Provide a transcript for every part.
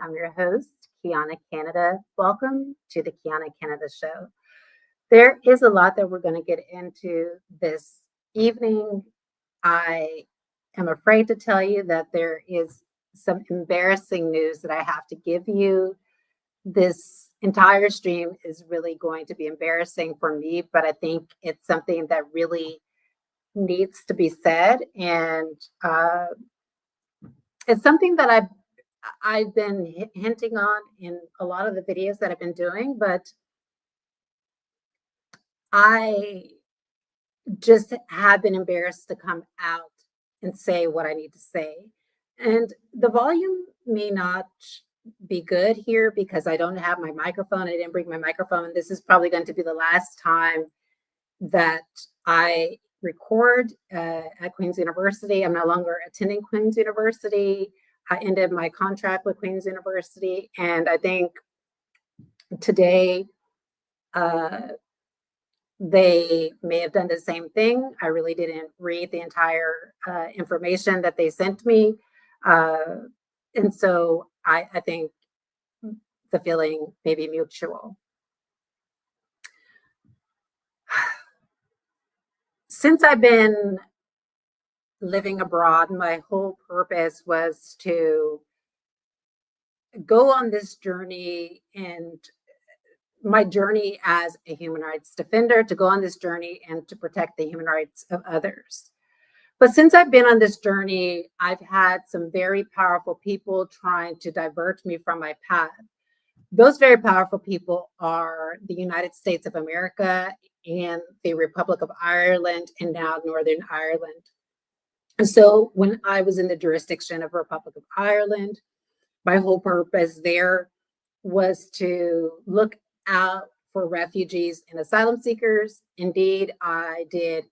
I'm your host, Kiana Canada. Welcome to the Kiana Canada Show. There is a lot that we're going to get into this evening. I am afraid to tell you that there is some embarrassing news that I have to give you. This entire stream is really going to be embarrassing for me, but I think it's something that really needs to be said. And it's something that I've been hinting on in a lot of the videos that I've been doing, but I just have been embarrassed to come out and say what I need to say. And the volume may not be good here because I don't have my microphone. I didn't bring my microphone. This is probably going to be the last time that I record at Queen's University. I'm no longer attending Queen's University. I ended my contract with Queen's University, and I think today they may have done the same thing. I really didn't read the entire information that they sent me, and so I think the feeling may be mutual. Since I've been living abroad, my whole purpose was to go on this journey, and my journey as a human rights defender, to go on this journey and to protect the human rights of others. But since I've been on this journey, I've had some very powerful people trying to divert me from my path. Those very powerful people are the United States of America and the Republic of Ireland, and now Northern Ireland. And so when I was in the jurisdiction of Republic of Ireland, my whole purpose there was to look out for refugees and asylum seekers. Indeed, I did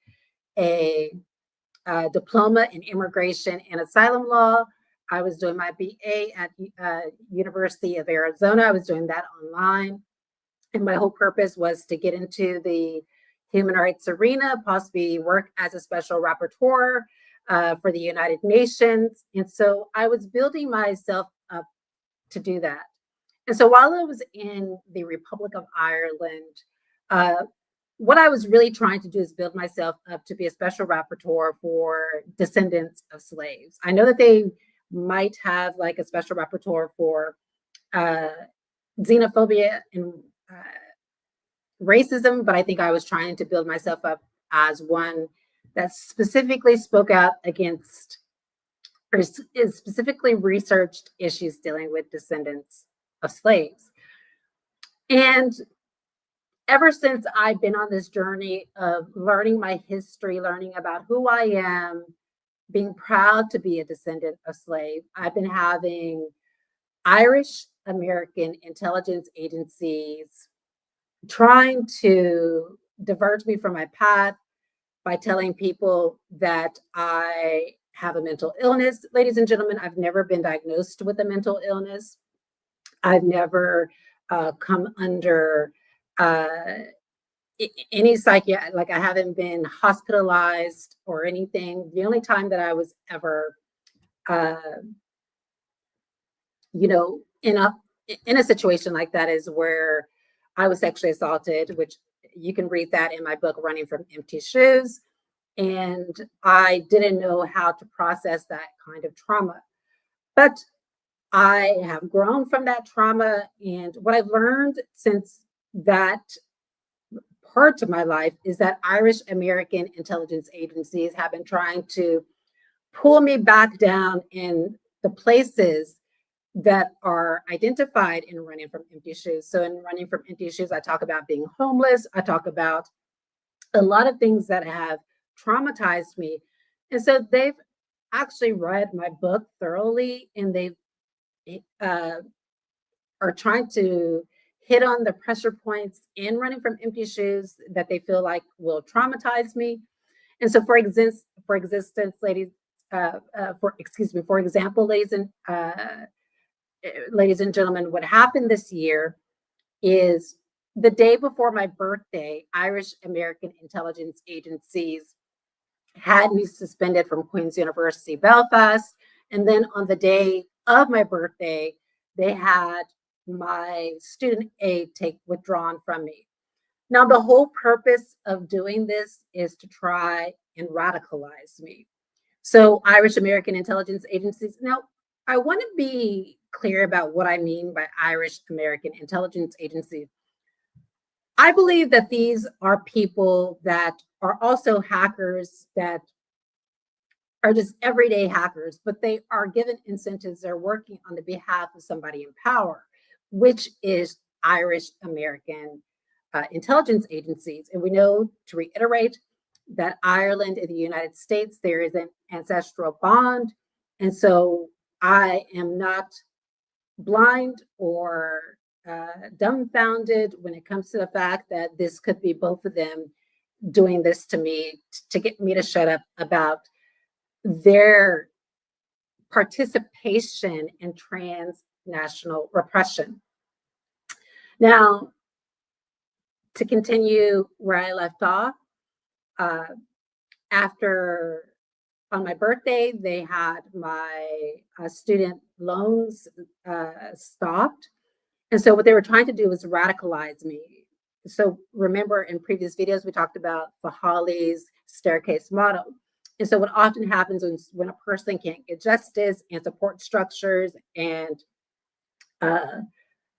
a diploma in immigration and asylum law. I was doing my BA at University of Arizona. I was doing that online. And my whole purpose was to get into the human rights arena, possibly work as a special rapporteur for the United Nations. And so I was building myself up to do that. And so while I was in the Republic of Ireland, what I was really trying to do is build myself up to be a special rapporteur for descendants of slaves. I know that they might have like a special rapporteur for xenophobia and racism, but I think I was trying to build myself up as one that specifically spoke out against or specifically researched issues dealing with descendants of slaves. And ever since I've been on this journey of learning my history, learning about who I am, being proud to be a descendant of slave, I've been having Irish American intelligence agencies trying to divert me from my path by telling people that I have a mental illness. Ladies and gentlemen, I've never been diagnosed with a mental illness. I've never come under any psychiatric, like I haven't been hospitalized or anything. The only time that I was ever, in a situation like that is where I was sexually assaulted, which you can read that in my book, Running from Empty Shoes. And I didn't know how to process that kind of trauma. But I have grown from that trauma. And what I've learned since that part of my life is that Irish American intelligence agencies have been trying to pull me back down in the places that are identified in Running from Empty Shoes. So in Running from Empty Shoes, I talk about being homeless. I talk about a lot of things that have traumatized me. And so they've actually read my book thoroughly, and they are trying to hit on the pressure points in Running from Empty Shoes that they feel like will traumatize me. And so for example, ladies and gentlemen, what happened this year is the day before my birthday, Irish American intelligence agencies had me suspended from Queen's University, Belfast. And then on the day of my birthday, they had my student aid withdrawn from me. Now, the whole purpose of doing this is to try and radicalize me. So, Irish American intelligence agencies. Now, I want to be clear about what I mean by Irish American intelligence agencies. I believe that these are people that are also hackers, that are just everyday hackers, but they are given incentives. They're working on the behalf of somebody in power, which is Irish American intelligence agencies. And we know, to reiterate, that Ireland and the United States, there is an ancestral bond. And so I am not blind or dumbfounded when it comes to the fact that this could be both of them doing this to me to get me to shut up about their participation in transnational repression. Now, to continue where I left off, after on my birthday, they had my student loans stopped. And so what they were trying to do was radicalize me. So remember, in previous videos, we talked about Fahali's staircase model. And so what often happens when a person can't get justice and support structures and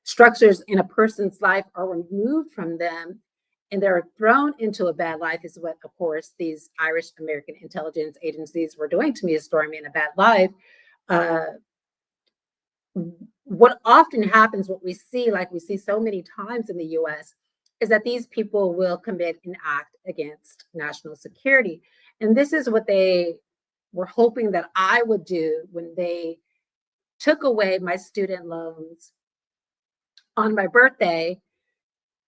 structures in a person's life are removed from them and they're thrown into a bad life, is what, of course, these Irish American intelligence agencies were doing to me, is throwing me in a bad life. What often happens, what we see, like we see so many times in the US, is that these people will commit an act against national security. And this is what they were hoping that I would do when they took away my student loans on my birthday,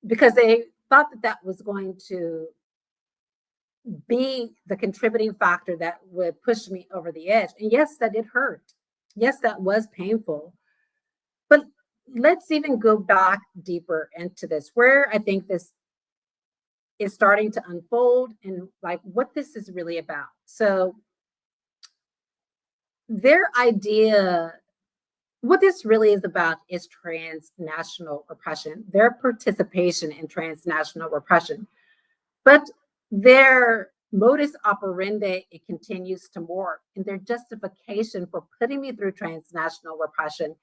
because they thought that that was going to be the contributing factor that would push me over the edge. And yes, that did hurt. Yes, that was painful. But let's even go back deeper into this, where I think this is starting to unfold and like what this is really about. So their idea, what this really is about, is transnational repression, their participation in transnational repression. But their modus operandi, it continues to morph, and their justification for putting me through transnational repression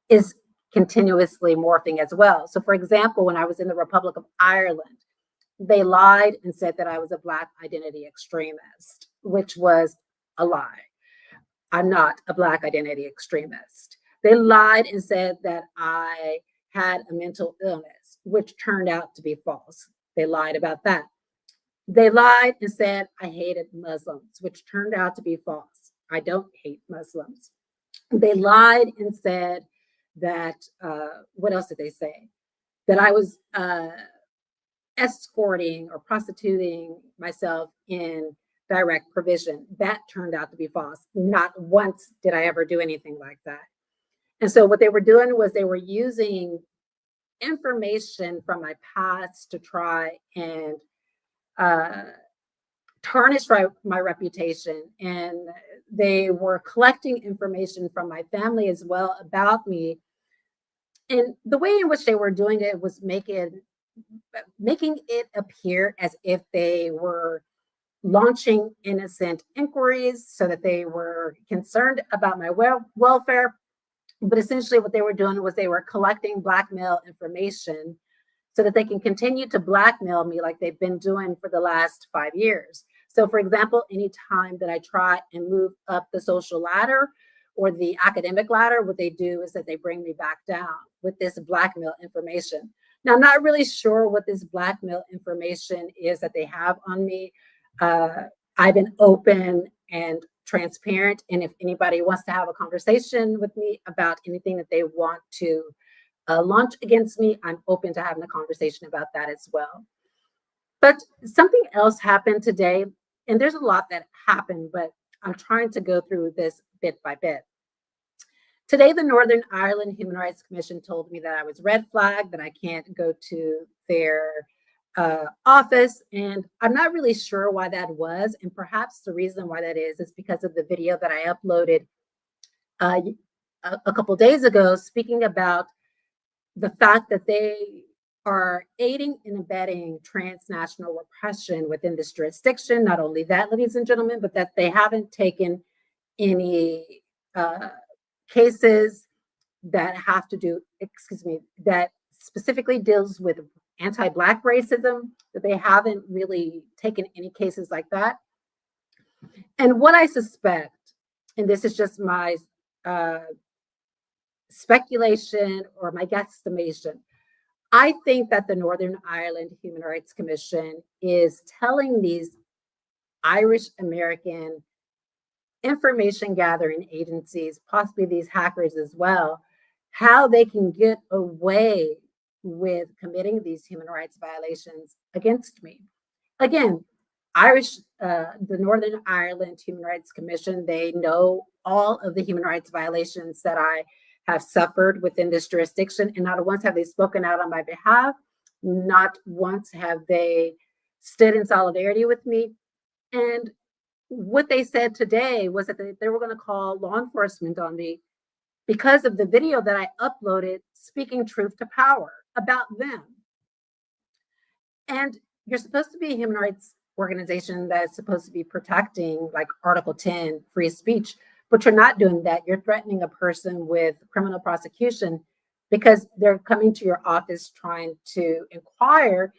is continuously morphing as well. So for example, when I was in the Republic of Ireland, they lied and said that I was a Black identity extremist, which was a lie. I'm not a Black identity extremist. They lied and said that I had a mental illness, which turned out to be false. They lied about that. They lied and said I hated Muslims, which turned out to be false. I don't hate Muslims. They lied and said that, what else did they say? That I was escorting or prostituting myself in direct provision. That turned out to be false. Not once did I ever do anything like that. And so what they were doing was they were using information from my past to try and tarnish my reputation. And they were collecting information from my family as well about me. And the way in which they were doing it was making it appear as if they were launching innocent inquiries so that they were concerned about my welfare. But essentially what they were doing was they were collecting blackmail information so that they can continue to blackmail me like they've been doing for the last 5 years. So for example, anytime that I try and move up the social ladder or the academic ladder, what they do is that they bring me back down with this blackmail information. Now, I'm not really sure what this blackmail information is that they have on me. I've been open and transparent, and if anybody wants to have a conversation with me about anything that they want to launch against me, I'm open to having a conversation about that as well. But something else happened today, and there's a lot that happened, but I'm trying to go through this bit by bit. Today, the Northern Ireland Human Rights Commission told me that I was red flagged, that I can't go to their office, and I'm not really sure why that was. And perhaps the reason why that is because of the video that I uploaded a couple days ago, speaking about the fact that they are aiding and abetting transnational repression within this jurisdiction. Not only that, ladies and gentlemen, but that they haven't taken any cases that have to do, that specifically deals with anti-Black racism, that they haven't really taken any cases like that. And what I suspect, and this is just my speculation or my guesstimation, I think that the Northern Ireland Human Rights Commission is telling these Irish American information gathering agencies, possibly these hackers as well, how they can get away with committing these human rights violations against me. Again, the Northern Ireland Human Rights Commission, they know all of the human rights violations that I have suffered within this jurisdiction, and not once have they spoken out on my behalf. Not once have they stood in solidarity with me. And what they said today was that they were going to call law enforcement on me because of the video that I uploaded speaking truth to power about them. And you're supposed to be a human rights organization that's supposed to be protecting, like, Article 10, free speech, but you're not doing that. You're threatening a person with criminal prosecution because they're coming to your office trying to inquire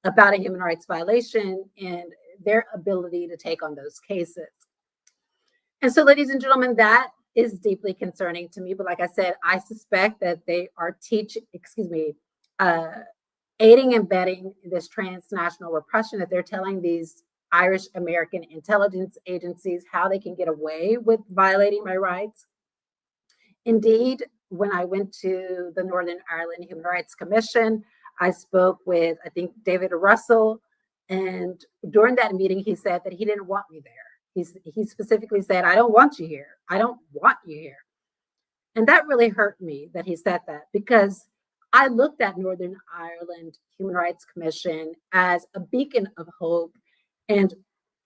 about a human rights violation and their ability to take on those cases. And so, ladies and gentlemen, that is deeply concerning to me. But like I said, I suspect that they are aiding and abetting this transnational repression, that they're telling these Irish American intelligence agencies how they can get away with violating my rights. Indeed, when I went to the Northern Ireland Human Rights Commission, I spoke with, I think, David Russell. And during that meeting, he said that he didn't want me there. He specifically said, I don't want you here. I don't want you here. And that really hurt me that he said that, because I looked at Northern Ireland Human Rights Commission as a beacon of hope and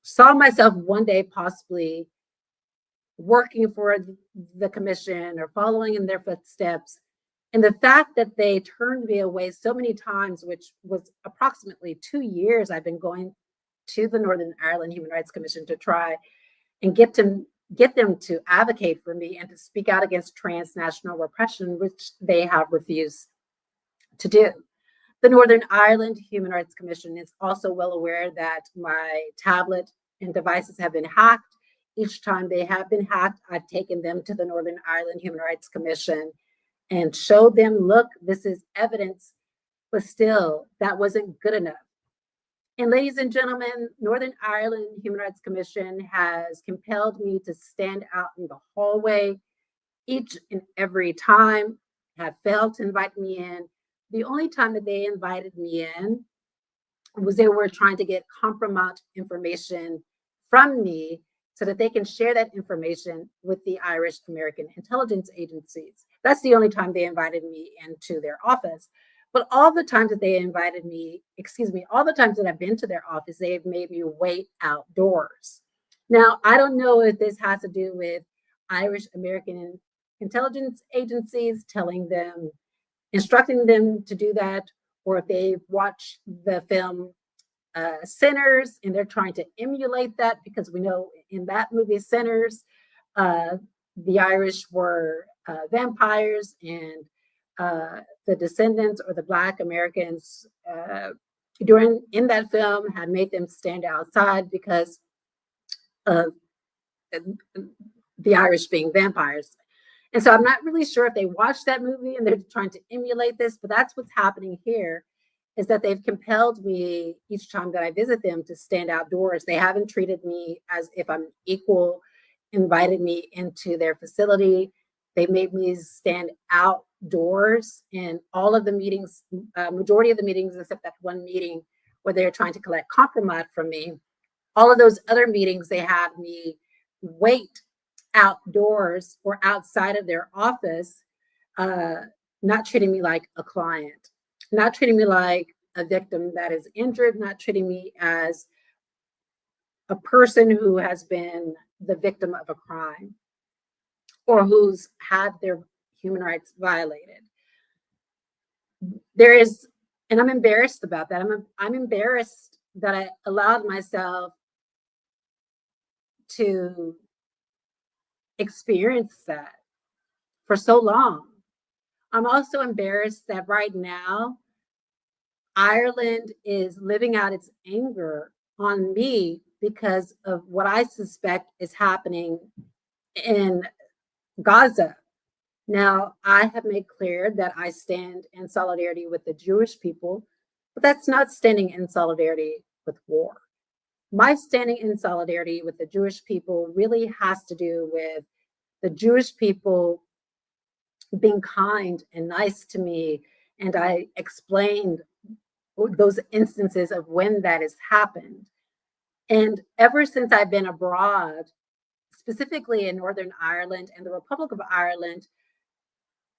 saw myself one day possibly working for the commission or following in their footsteps. And the fact that they turned me away so many times, which was approximately 2 years I've been going to the Northern Ireland Human Rights Commission to try and get them to advocate for me and to speak out against transnational repression, which they have refused to do. The Northern Ireland Human Rights Commission is also well aware that my tablet and devices have been hacked. Each time they have been hacked, I've taken them to the Northern Ireland Human Rights Commission and showed them, look, this is evidence, but still, that wasn't good enough. And ladies and gentlemen, Northern Ireland Human Rights Commission has compelled me to stand out in the hallway each and every time, have failed to invite me in. The only time that they invited me in was they were trying to get compromised information from me so that they can share that information with the Irish American intelligence agencies. That's the only time they invited me into their office. But all the times that they invited me, all the times that I've been to their office, they've made me wait outdoors. Now, I don't know if this has to do with Irish American intelligence agencies instructing them to do that, or if they've watched the film Sinners and they're trying to emulate that, because we know in that movie Sinners, the Irish were vampires, and the descendants or the Black Americans in that film had made them stand outside because of the Irish being vampires. And so I'm not really sure if they watched that movie and they're trying to emulate this, but that's what's happening here, is that they've compelled me each time that I visit them to stand outdoors. They haven't treated me as if I'm equal, invited me into their facility. They made me stand outdoors in all of the meetings, majority of the meetings, except that one meeting where they're trying to collect compromise from me. All of those other meetings, they had me wait outdoors or outside of their office, not treating me like a client, not treating me like a victim that is injured, not treating me as a person who has been the victim of a crime. or who's had their human rights violated. There is, and I'm embarrassed about that. I'm embarrassed that I allowed myself to experience that for so long. I'm also embarrassed that right now, Ireland is living out its anger on me because of what I suspect is happening in Gaza. Now, I have made clear that I stand in solidarity with the Jewish people, but that's not standing in solidarity with war. My standing in solidarity with the Jewish people really has to do with the Jewish people being kind and nice to me. And I explained those instances of when that has happened. And ever since I've been abroad, specifically in Northern Ireland and the Republic of Ireland,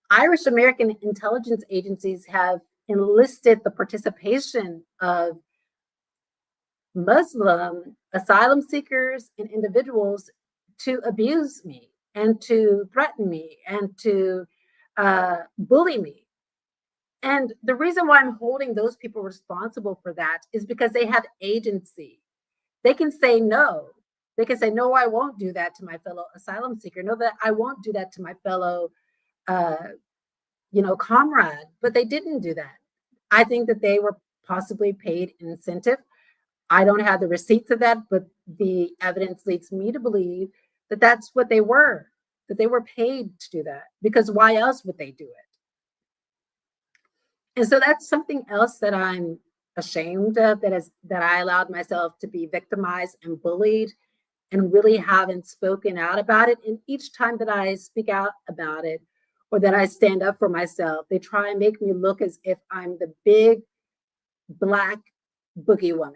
Irish American intelligence agencies have enlisted the participation of Muslim asylum seekers and individuals to abuse me and to threaten me and to bully me. And the reason why I'm holding those people responsible for that is because they have agency. They can say no. They can say, no, I won't do that to my fellow asylum seeker. No, that I won't do that to my fellow, comrade. But they didn't do that. I think that they were possibly paid incentive. I don't have the receipts of that, but the evidence leads me to believe that that's what they were, that they were paid to do that, because why else would they do it? And so that's something else that I'm ashamed of, that I allowed myself to be victimized and bullied and really haven't spoken out about it. And each time that I speak out about it or that I stand up for myself, they try and make me look as if I'm the big black boogie woman.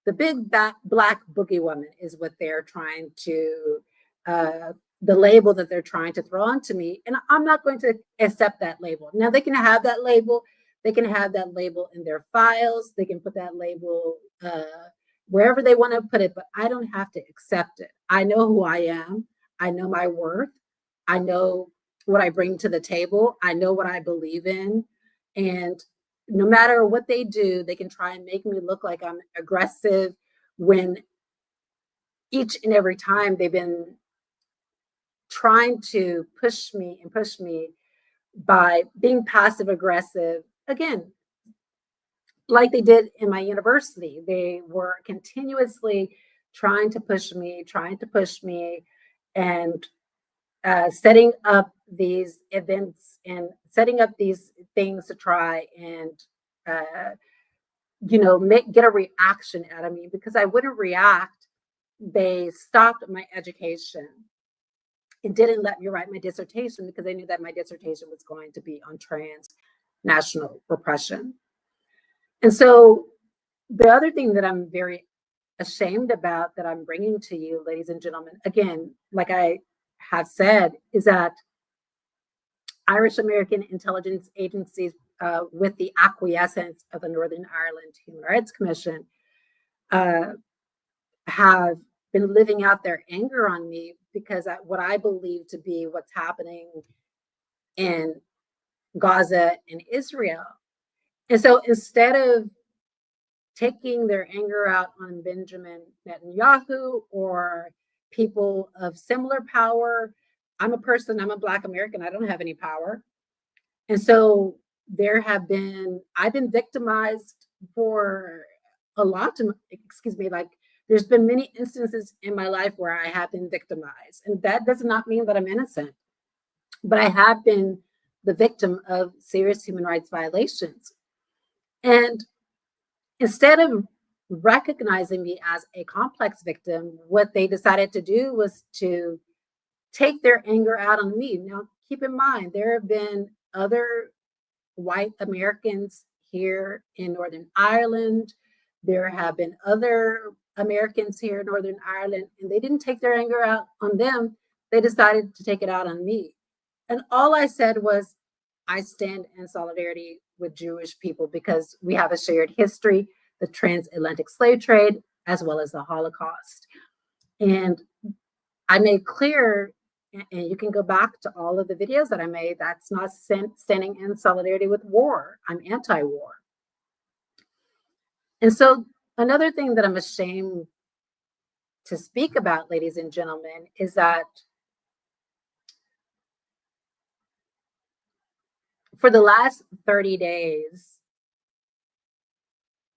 The big black boogie woman is what they're trying to, the label that they're trying to throw onto me. And I'm not going to accept that label. Now, they can have that label. They can have that label in their files. They can put that label wherever they want to put it, but I don't have to accept it. I know who I am. I know my worth. I know what I bring to the table. I know what I believe in. And no matter what they do, they can try and make me look like I'm aggressive when each and every time they've been trying to push me by being passive aggressive. Again, like they did in my university, they were continuously trying to push me, and setting up these events and setting up these things to try and get a reaction out of me. Because I wouldn't react, they stopped my education and didn't let me write my dissertation because they knew that my dissertation was going to be on transnational repression. And so the other thing that I'm very ashamed about that I'm bringing to you, ladies and gentlemen, again, like I have said, is that Irish American intelligence agencies, with the acquiescence of the Northern Ireland Human Rights Commission, have been living out their anger on me because what I believe to be what's happening in Gaza and Israel. And so instead of taking their anger out on Benjamin Netanyahu or people of similar power, I'm a Black American, I don't have any power. And so I've been victimized for a lot, like there's been many instances in my life where I have been victimized. And that does not mean that I'm innocent, but I have been the victim of serious human rights violations. And instead of recognizing me as a complex victim, what they decided to do was to take their anger out on me. Now, keep in mind, there have been other white Americans here in Northern Ireland. There have been other Americans here in Northern Ireland, and they didn't take their anger out on them. They decided to take it out on me. And all I said was, I stand in solidarity with Jewish people because we have a shared history, the transatlantic slave trade, as well as the Holocaust. And I made clear and you can go back to all of the videos that I made. That's not standing in solidarity with war. I'm anti-war. And so another thing that I'm ashamed to speak about, ladies and gentlemen, is that for the last 30 days,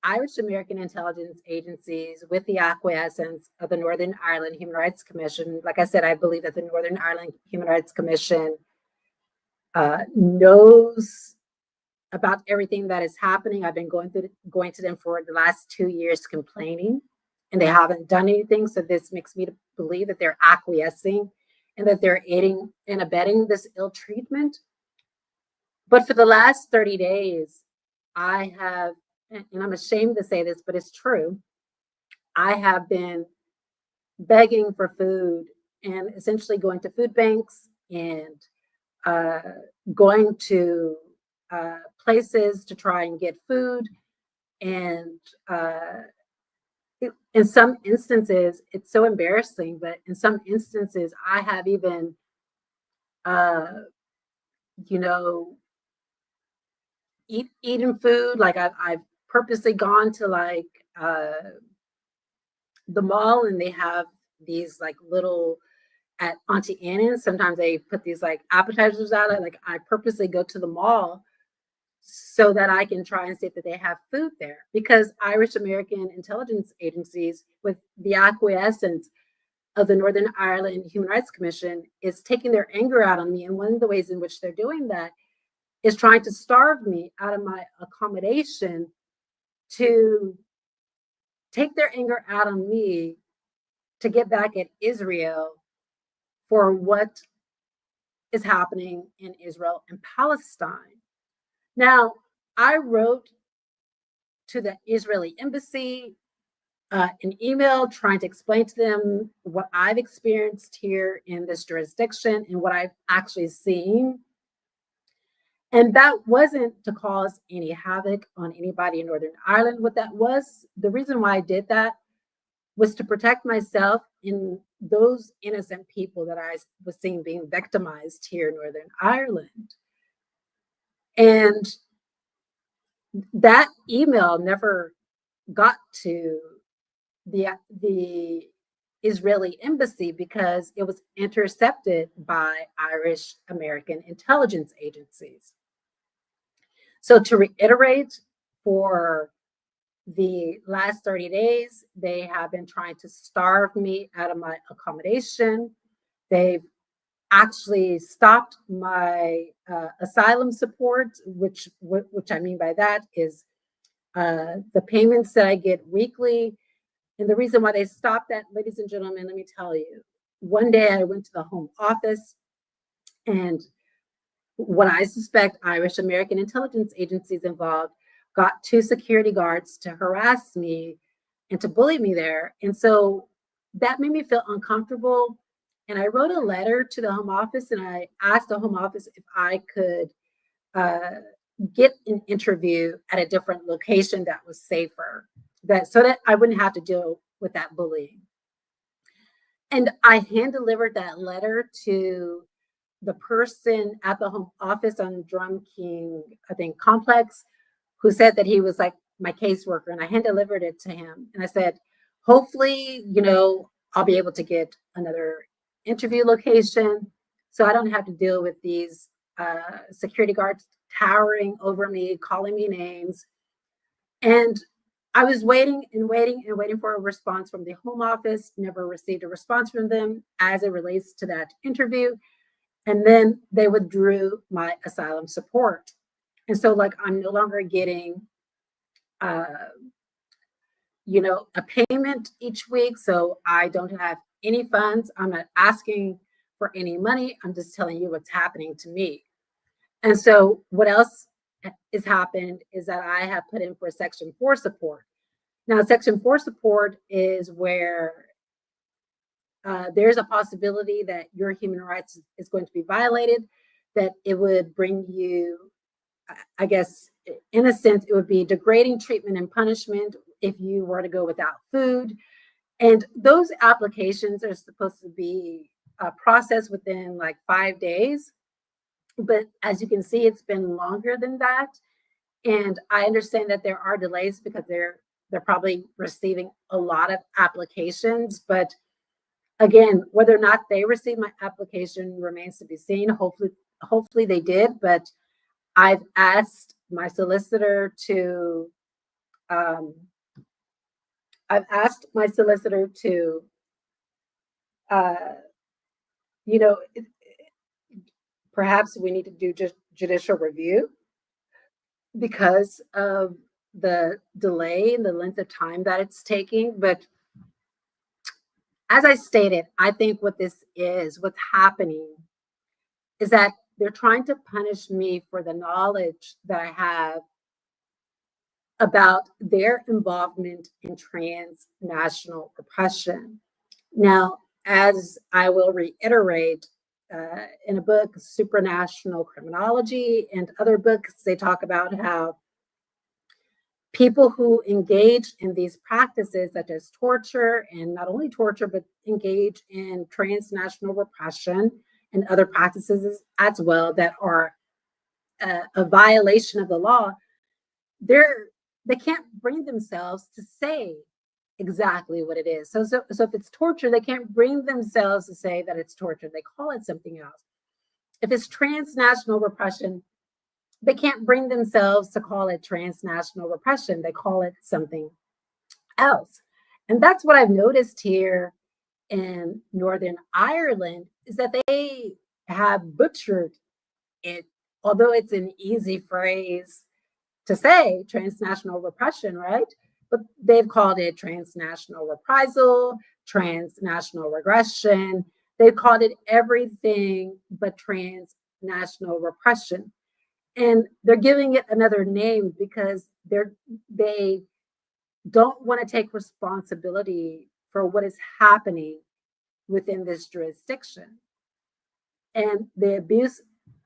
Irish American intelligence agencies, with the acquiescence of the Northern Ireland Human Rights Commission, like I said, I believe that the Northern Ireland Human Rights Commission knows about everything that is happening. I've been going to them for the last 2 years complaining, and they haven't done anything. So this makes me believe that they're acquiescing and that they're aiding and abetting this ill treatment. But for the last 30 days, I have, and I'm ashamed to say this, but it's true, I have been begging for food and essentially going to food banks and going to places to try and get food. And in some instances, it's so embarrassing, but in some instances, I have even, eaten food. Like I've purposely gone to like the mall, and they have these like little, at Auntie Anna's, sometimes they put these like appetizers out. Like I purposely go to the mall so that I can try and see that they have food there, because Irish American intelligence agencies, with the acquiescence of the Northern Ireland Human Rights Commission, is taking their anger out on me. And one of the ways in which they're doing that is trying to starve me out of my accommodation, to take their anger out on me, to get back at Israel for what is happening in Israel and Palestine. Now, I wrote to the Israeli embassy an email trying to explain to them what I've experienced here in this jurisdiction and what I've actually seen. And that wasn't to cause any havoc on anybody in Northern Ireland. What that was, the reason why I did that was to protect myself and those innocent people that I was seeing being victimized here in Northern Ireland. And that email never got to the Israeli embassy because it was intercepted by Irish American intelligence agencies. So to reiterate, for the last 30 days, they have been trying to starve me out of my accommodation. They've actually stopped my asylum support, which I mean by that is the payments that I get weekly. And the reason why they stopped that, ladies and gentlemen, let me tell you. One day I went to the Home Office, and what I suspect Irish American intelligence agencies involved got 2 security guards to harass me and to bully me there. And so that made me feel uncomfortable. And I wrote a letter to the Home Office, and I asked the Home Office if I could get an interview at a different location that was safer, so that I wouldn't have to deal with that bullying. And I hand delivered that letter to the person at the Home Office on Drum King, I think, complex, who said that he was like my caseworker. And I hand delivered it to him. And I said, hopefully, I'll be able to get another interview location so I don't have to deal with these security guards towering over me, calling me names. And I was waiting and waiting and waiting for a response from the Home Office, never received a response from them as it relates to that interview. And then they withdrew my asylum support. And so like I'm no longer getting a payment each week. So I don't have any funds. I'm not asking for any money. I'm just telling you what's happening to me. And so what else has happened is that I have put in for Section 4 support. Now, Section 4 support is where there's a possibility that your human rights is going to be violated, that it would bring you, I guess, in a sense, it would be degrading treatment and punishment if you were to go without food. And those applications are supposed to be processed within like 5 days. But as you can see, it's been longer than that. And I understand that there are delays because they're probably receiving a lot of applications. But again, whether or not they receive my application remains to be seen. Hopefully they did. But I've asked my solicitor to you know, perhaps we need to do just judicial review because of the delay and the length of time that it's taking. But as I stated, I think what's happening is that they're trying to punish me for the knowledge that I have about their involvement in transnational repression. Now, as I will reiterate, in a book, Supranational Criminology, and other books, they talk about how people who engage in these practices, such as torture, and not only torture, but engage in transnational repression and other practices as well that are a violation of the law, they can't bring themselves to say exactly what it is. So if it's torture, they can't bring themselves to say that it's torture. They call it something else. If it's transnational repression, they can't bring themselves to call it transnational repression. They call it something else. And that's what I've noticed here in Northern Ireland, is that they have butchered it, although it's an easy phrase to say, transnational repression, right? But they've called it transnational reprisal, transnational regression. They've called it everything but transnational repression. And they're giving it another name because they don't want to take responsibility for what is happening within this jurisdiction and the abuse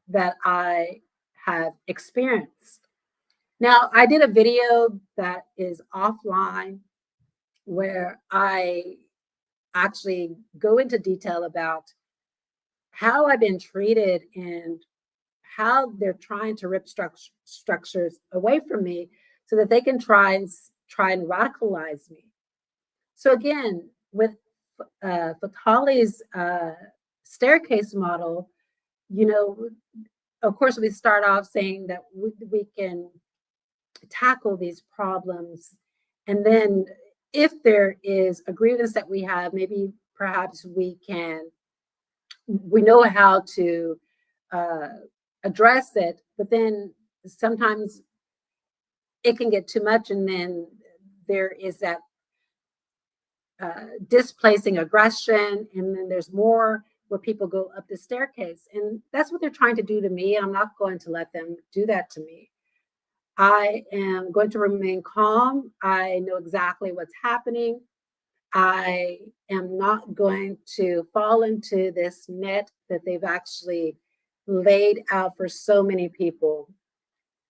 that I have experienced. Now, I did a video that is offline where I actually go into detail about how I've been treated and how they're trying to rip structures away from me so that they can try and radicalize me. So again, with Fatali's staircase model, of course, we start off saying that we can tackle these problems. And then if there is a grievance that we have, maybe perhaps we know how to address it, but then sometimes it can get too much. And then there is that displacing aggression. And then there's more where people go up the staircase. And that's what they're trying to do to me. And I'm not going to let them do that to me. I am going to remain calm. I know exactly what's happening. I am not going to fall into this net that they've actually laid out for so many people.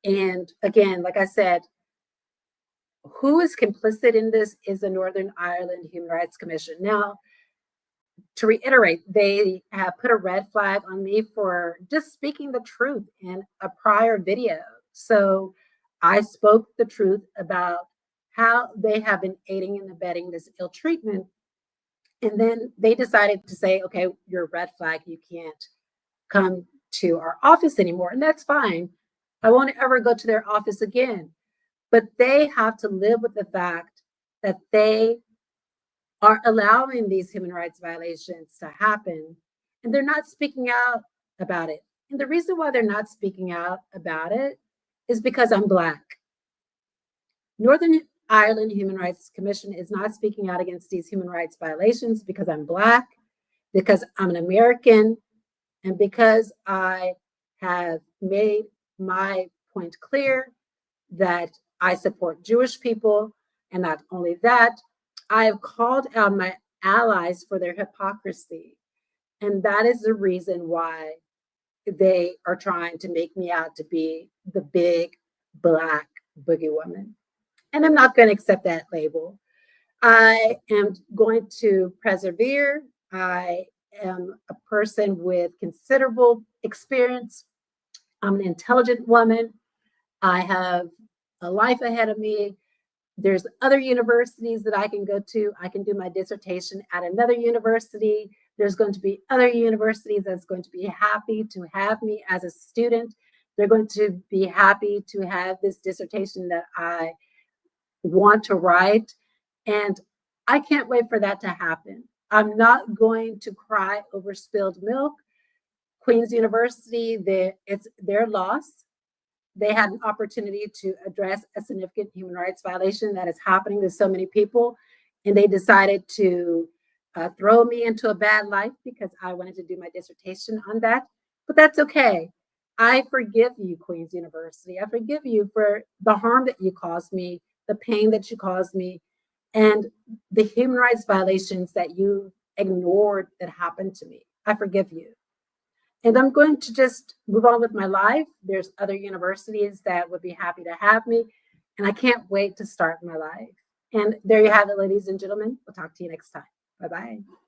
And again, like I said, who is complicit in this is the Northern Ireland Human Rights Commission. Now, to reiterate, they have put a red flag on me for just speaking the truth in a prior video. So I spoke the truth about how they have been aiding and abetting this ill treatment. And then they decided to say, okay, you're a red flag. You can't come to our office anymore. And that's fine. I won't ever go to their office again. But they have to live with the fact that they are allowing these human rights violations to happen. And they're not speaking out about it. And the reason why they're not speaking out about it is because I'm Black. Northern Ireland Human Rights Commission is not speaking out against these human rights violations because I'm Black, because I'm an American, and because I have made my point clear that I support Jewish people. And not only that, I have called out my allies for their hypocrisy. And that is the reason why they are trying to make me out to be the big Black boogie woman. And I'm not going to accept that label. I am going to persevere. I am a person with considerable experience. I'm an intelligent woman. I have a life ahead of me. There's other universities that I can go to. I can do my dissertation at another university. There's going to be other universities that's going to be happy to have me as a student. They're going to be happy to have this dissertation that I want to write. And I can't wait for that to happen. I'm not going to cry over spilled milk. Queen's University, it's their loss. They had an opportunity to address a significant human rights violation that is happening to so many people, and they decided to throw me into a bad light because I wanted to do my dissertation on that. But that's okay. I forgive you, Queen's University. I forgive you for the harm that you caused me, the pain that you caused me, and the human rights violations that you ignored that happened to me. I forgive you. And I'm going to just move on with my life. There's other universities that would be happy to have me, and I can't wait to start my life. And there you have it, ladies and gentlemen. We'll talk to you next time. Bye-bye.